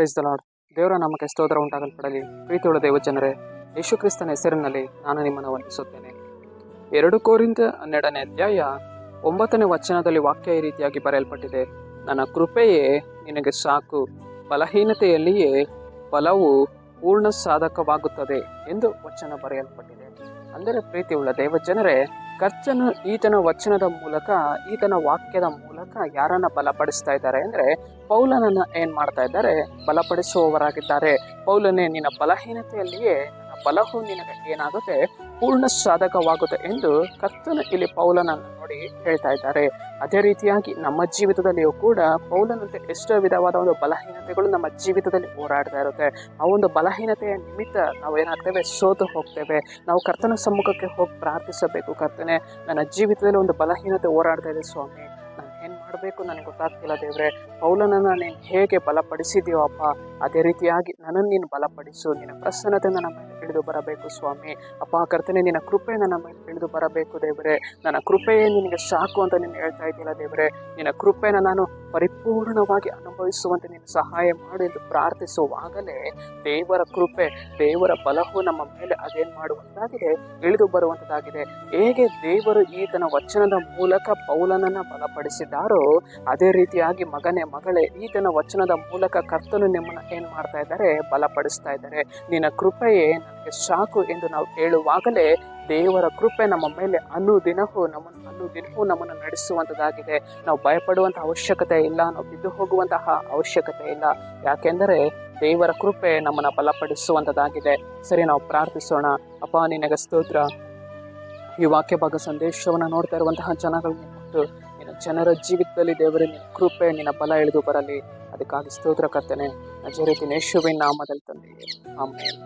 Praise the lord. ದೇವರ ನಾಮಕ್ಕೆ ಸ್ತೋತ್ರ ಉಂಟಾಗಲ್ಪಡಲಿ. ಪ್ರೀತಿಯುಳ್ಳ ದೇವ ಜನರೇ, ಯೇಸು ಕ್ರಿಸ್ತನ ಹೆಸರಿನಲ್ಲಿ ನಾನು ನಿಮ್ಮನ್ನು ವಂದಿಸುತ್ತೇನೆ. 2 ಕೊರಿಂಥ 12ನೇ ಅಧ್ಯಾಯ 9ನೇ ವಚನದಲ್ಲಿ ವಾಕ್ಯ ಈ ರೀತಿಯಾಗಿ ಬರೆಯಲ್ಪಟ್ಟಿದೆ. ನನ್ನ ಕೃಪೆಯೇ ನಿನಗೆ ಸಾಕು, ಬಲಹೀನತೆಯಲ್ಲಿಯೇ ಬಲವು ಪೂರ್ಣ ಸಾಧಕವಾಗುತ್ತದೆ ಎಂದು ವಚನ ಬರೆಯಲ್ಪಟ್ಟಿದೆ. ಅಂದರೆ ಪ್ರೀತಿಯುಳ್ಳ ದೇವ ಜನರೇ, ಕರ್ತನು ಈತನ ವಚನದ ಮೂಲಕ, ಈತನ ವಾಕ್ಯದ ಮೂಲಕ ಯಾರನ್ನ ಬಲಪಡಿಸ್ತಾ ಇದ್ದಾರೆ ಅಂದ್ರೆ ಪೌಲನನ್ನ ಏನ್ ಮಾಡ್ತಾ ಇದ್ದಾರೆ? ಬಲಪಡಿಸುವವರಾಗಿದ್ದಾರೆ. ಪೌಲನೇ, ನಿನ್ನ ಬಲಹೀನತೆಯಲ್ಲಿಯೇ ನನ್ನ ಬಲವು ನಿನಗೆ ಏನಾಗುತ್ತೆ? ಪೂರ್ಣ ಸಾಧಕವಾಗುತ್ತೆ ಎಂದು ಕರ್ತನು ಇಲ್ಲಿ ಪೌಲನನ್ನು ನೋಡಿ ಹೇಳ್ತಾ ಇದ್ದಾರೆ. ಅದೇ ರೀತಿಯಾಗಿ ನಮ್ಮ ಜೀವಿತದಲ್ಲಿಯೂ ಕೂಡ ಪೌಲನಂತೆ ಎಷ್ಟೋ ವಿಧವಾದ ಒಂದು ಬಲಹೀನತೆಗಳು ನಮ್ಮ ಜೀವಿತದಲ್ಲಿ ಹೋರಾಡ್ತಾ ಇರುತ್ತೆ. ಆ ಒಂದು ಬಲಹೀನತೆಯ ನಿಮಿತ್ತ ನಾವು ಏನಾಗ್ತೇವೆ? ಸೋತು ಹೋಗ್ತೇವೆ. ನಾವು ಕರ್ತನ ಸಮ್ಮುಖಕ್ಕೆ ಹೋಗಿ ಪ್ರಾರ್ಥಿಸಬೇಕು. ಕರ್ತನೆ, ನನ್ನ ಜೀವಿತದಲ್ಲಿ ಒಂದು ಬಲಹೀನತೆ ಹೋರಾಡ್ತಾ ಇದೆ ಸ್ವಾಮಿ, ನಾನು ಏನು ಮಾಡಬೇಕು ನನಗೆ ಗೊತ್ತಾಗ್ತಿಲ್ಲ ದೇವ್ರೆ. ಪೌಲನನ್ನು ನೀನು ಹೇಗೆ ಬಲಪಡಿಸಿದೆಯೋ ಅಪ್ಪ, ಅದೇ ರೀತಿಯಾಗಿ ನನ್ನನ್ನು ನೀನು ಬಲಪಡಿಸು. ನಿನ್ನ ಪ್ರಸನ್ನತೆ ನನ್ನ ಮೇಲೆ ಇಳಿದು ಬರಬೇಕು ಸ್ವಾಮಿ. ಅಪ್ಪ ಕರ್ತನೆ, ನಿನ್ನ ಕೃಪೆ ನನ್ನ ಮೇಲೆ ಇಳಿದು ಬರಬೇಕು ದೇವರೇ. ನನ್ನ ಕೃಪೆಯೇ ನಿನಗೆ ಸಾಕು ಅಂತ ನೀನು ಹೇಳ್ತಾ ಇದ್ದಿಲ್ಲ ದೇವರೇ. ನಿನ್ನ ಕೃಪೆನ ನಾನು ಪರಿಪೂರ್ಣವಾಗಿ ಅನುಭವಿಸುವಂತೆ ನೀನು ಸಹಾಯ ಮಾಡು ಎಂದು ಪ್ರಾರ್ಥಿಸುವಾಗಲೇ ದೇವರ ಕೃಪೆ, ದೇವರ ಬಲವು ನಮ್ಮ ಮೇಲೆ ಅದೇನು ಮಾಡುವಂತಾಗಿದೆ? ಇಳಿದು ಬರುವಂಥದ್ದಾಗಿದೆ. ಹೇಗೆ ದೇವರು ಈತನ ವಚನದ ಮೂಲಕ ಪೌಲನನ್ನ ಬಲಪಡಿಸಿದ್ದಾರೋ ಅದೇ ರೀತಿಯಾಗಿ ಮಗನೇ, ಮಗಳೇ, ಈತನ ವಚನದ ಮೂಲಕ ಕರ್ತನು ನಿಮ್ಮನ್ನ ಏನ್ ಮಾಡ್ತಾ ಇದ್ದಾರೆ? ಬಲಪಡಿಸ್ತಾ ಇದ್ದಾರೆ. ನಿನ್ನ ಕೃಪೆಯೇ ನನಗೆ ಸಾಕು ಎಂದು ನಾವು ಹೇಳುವಾಗಲೇ ದೇವರ ಕೃಪೆ ನಮ್ಮ ಮೇಲೆ ಅನುದಿನವೂ ನಮ್ಮನ್ನು ನಡೆಸುವಂಥದ್ದಾಗಿದೆ. ನಾವು ಭಯಪಡುವಂತಹ ಅವಶ್ಯಕತೆ ಇಲ್ಲ, ನಾವು ಬಿದ್ದು ಹೋಗುವಂತಹ ಅವಶ್ಯಕತೆ ಇಲ್ಲ. ಯಾಕೆಂದರೆ ದೇವರ ಕೃಪೆ ನಮ್ಮನ್ನು ಬಲಪಡಿಸುವಂಥದ್ದಾಗಿದೆ. ಸರಿ, ನಾವು ಪ್ರಾರ್ಥಿಸೋಣ. ಅಪ್ಪ ನಿನಗೆ ಸ್ತೋತ್ರ. ಈ ವಾಕ್ಯ ಭಾಗ ಸಂದೇಶವನ್ನು ನೋಡ್ತಾ ಇರುವಂತಹ ಜನಗಳನ್ನ ಮತ್ತು ನಿನ್ನ ಜನರ ಜೀವಿತದಲ್ಲಿ ದೇವರೇ ನಿನ್ನ ಕೃಪೆ, ನಿನ್ನ ಬಲ ಇಳಿದು ಬರಲಿ. ಅದಕ್ಕಾಗಿ ಸ್ತೋತ್ರ ಕರ್ತನೆ, ನಜರೇತಿನ ಯೇಸುವಿನ ನಾಮದಲ್ಲಿ ತಂದೆಯೇ, ಆಮೆನ್.